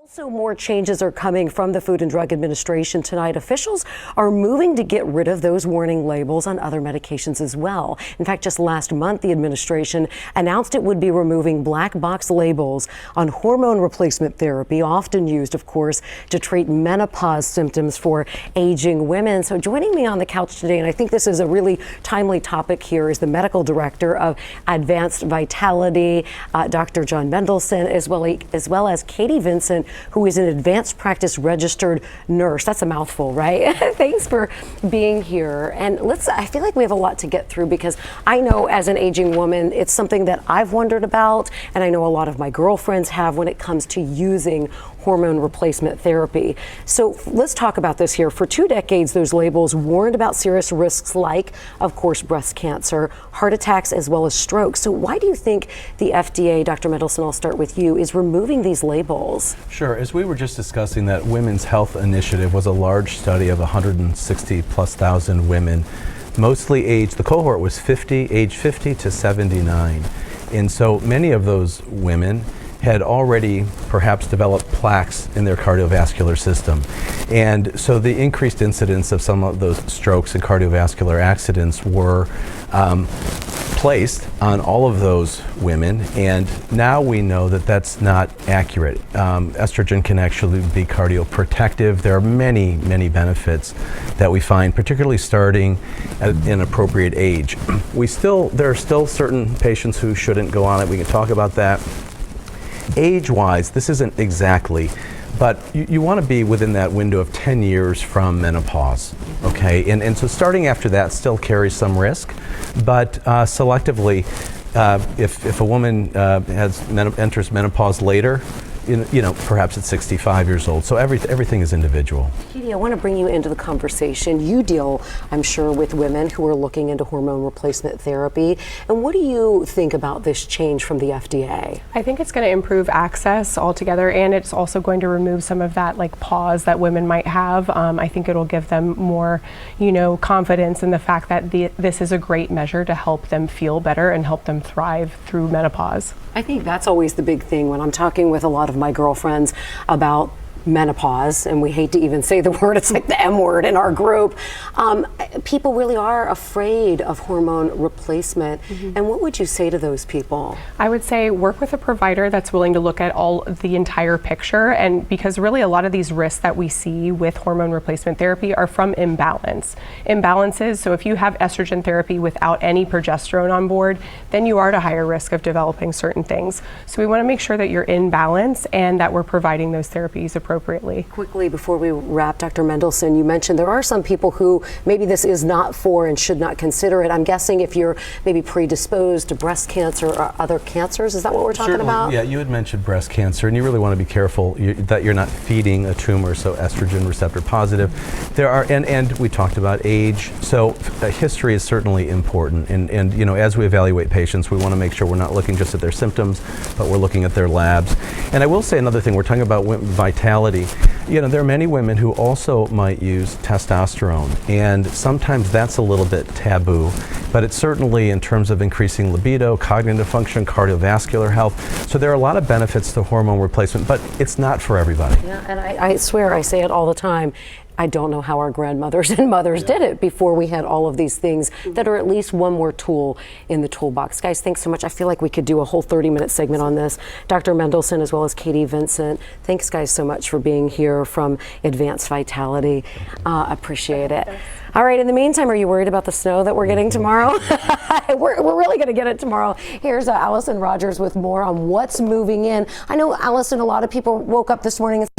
Also, more changes are coming from the Food and Drug Administration tonight. Officials are moving to get rid of those warning labels on other medications as well. In fact, just last month, the administration announced it would be removing black box labels on hormone replacement therapy, often used, of course, to treat menopause symptoms for aging women. So joining me on the couch today, and I think this is a really timely topic here, is the medical director of Advanced Vitality, Dr. Jon Mendelsohn, as well as Kati Vincent, who is an advanced practice registered nurse. That's a mouthful, right? Thanks for being here. And I feel like we have a lot to get through, because I know as an aging woman, it's something that I've wondered about, and I know a lot of my girlfriends have when it comes to using hormone replacement therapy. So let's talk about this here. For 2 decades, those labels warned about serious risks like, of course, breast cancer, heart attacks, as well as stroke. So why do you think the FDA, Dr. Mendelsohn, I'll start with you, is removing these labels? Sure. As we were just discussing, that Women's Health Initiative was a large study of 160,000+ women, mostly aged, the cohort was age 50 to 79. And so many of those women had already perhaps developed plaques in their cardiovascular system. And so the increased incidence of some of those strokes and cardiovascular accidents were placed on all of those women, and now we know that that's not accurate. Estrogen can actually be cardioprotective. There are many, many benefits that we find, particularly starting at an appropriate age. There are still certain patients who shouldn't go on it. We can talk about that. Age-wise, this isn't exactly, but you want to be within that window of 10 years from menopause, okay? And so starting after that still carries some risk, but selectively, if a woman enters menopause later, perhaps at 65 years old. So everything is individual. Kati, I want to bring you into the conversation. You deal, I'm sure, with women who are looking into hormone replacement therapy. And what do you think about this change from the FDA? I think it's going to improve access altogether, and it's also going to remove some of that pause that women might have. I think it'll give them more, confidence in the fact that this is a great measure to help them feel better and help them thrive through menopause. I think that's always the big thing when I'm talking with a lot of my girlfriends about menopause, and we hate to even say the word, it's like the M word in our group. People really are afraid of hormone replacement. And what would you say to those people? I would say work with a provider that's willing to look at the entire picture, and because really a lot of these risks that we see with hormone replacement therapy are from imbalances. So if you have estrogen therapy without any progesterone on board, then you are at a higher risk of developing certain things. So we want to make sure that you're in balance and that we're providing those therapies appropriately. Quickly, before we wrap, Dr. Mendelsohn, you mentioned there are some people who maybe this is not for and should not consider it. I'm guessing if you're maybe predisposed to breast cancer or other cancers, is that what we're talking about? Yeah, you had mentioned breast cancer, and you really want to be careful that you're not feeding a tumor, so estrogen receptor positive. There are, and we talked about age, so history is certainly important. And as we evaluate patients, we want to make sure we're not looking just at their symptoms, but we're looking at their labs. And I will say another thing, we're talking about vitality. There are many women who also might use testosterone, and sometimes that's a little bit taboo, but it's certainly in terms of increasing libido, cognitive function, cardiovascular health. So there are a lot of benefits to hormone replacement, but it's not for everybody. Yeah, and I swear, I say it all the time, I don't know how our grandmothers and mothers did it before we had all of these things that are at least one more tool in the toolbox. Guys, thanks so much. I feel like we could do a whole 30-minute segment on this. Dr. Mendelsohn, as well as Kati Vincent, thanks guys so much for being here from Advanced Vitality. Appreciate it. All right, in the meantime, are you worried about the snow that we're getting tomorrow? We're really going to get it tomorrow. Here's Allison Rogers with more on what's moving in. I know, Allison, a lot of people woke up this morning and